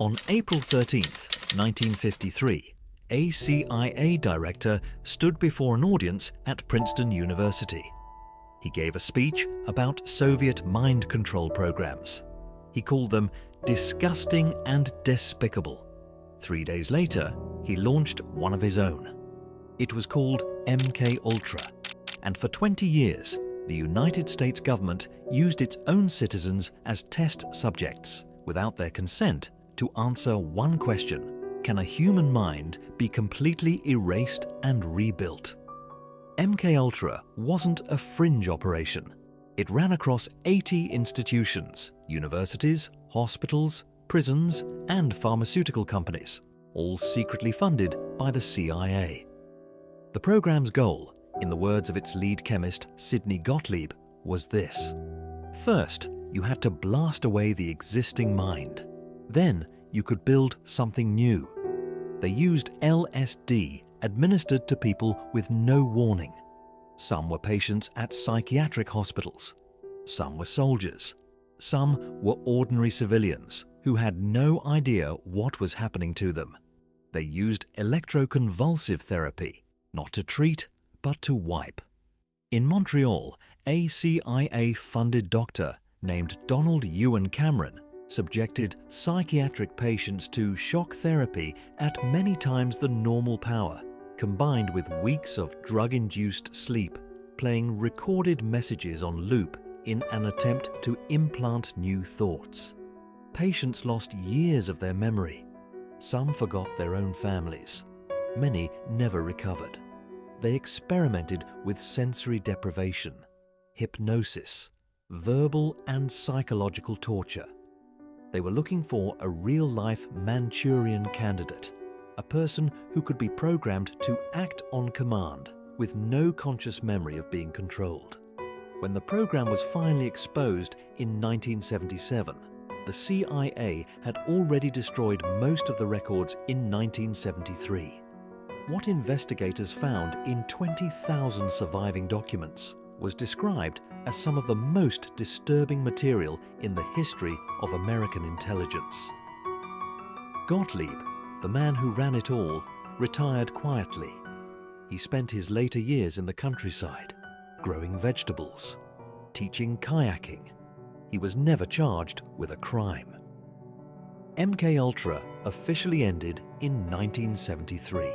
On April 13, 1953, a CIA director stood before an audience at Princeton University. He gave a speech about Soviet mind control programs. He called them disgusting and despicable. 3 days later, he launched one of his own. It was called MKUltra, and for 20 years, the United States government used its own citizens as test subjects without their consent to answer one question: can a human mind be completely erased and rebuilt? MKUltra wasn't a fringe operation. It ran across 80 institutions, universities, hospitals, prisons, and pharmaceutical companies, all secretly funded by the CIA. The program's goal, in the words of its lead chemist Sidney Gottlieb, was this. First, you had to blast away the existing mind. Then you could build something new. They used LSD administered to people with no warning. Some were patients at psychiatric hospitals. Some were soldiers. Some were ordinary civilians who had no idea what was happening to them. They used electroconvulsive therapy, not to treat, but to wipe. In Montreal, a CIA-funded doctor named Donald Ewan Cameron subjected psychiatric patients to shock therapy at many times the normal power, combined with weeks of drug-induced sleep, playing recorded messages on loop in an attempt to implant new thoughts. Patients lost years of their memory. Some forgot their own families. Many never recovered. They experimented with sensory deprivation, hypnosis, verbal and psychological torture. They were looking for a real-life Manchurian candidate, a person who could be programmed to act on command with no conscious memory of being controlled. When the program was finally exposed in 1977, the CIA had already destroyed most of the records in 1973. What investigators found in 20,000 surviving documents was described as some of the most disturbing material in the history of American intelligence. Gottlieb, the man who ran it all, retired quietly. He spent his later years in the countryside, growing vegetables, teaching kayaking. He was never charged with a crime. MKUltra officially ended in 1973.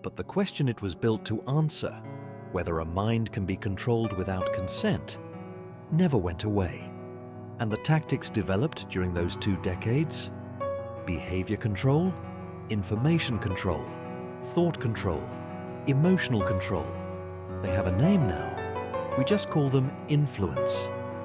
But the question it was built to answer, whether a mind can be controlled without consent, never went away. And the tactics developed during those 2 decades? Behavior control, information control, thought control, emotional control. They have a name now. We just call them influence.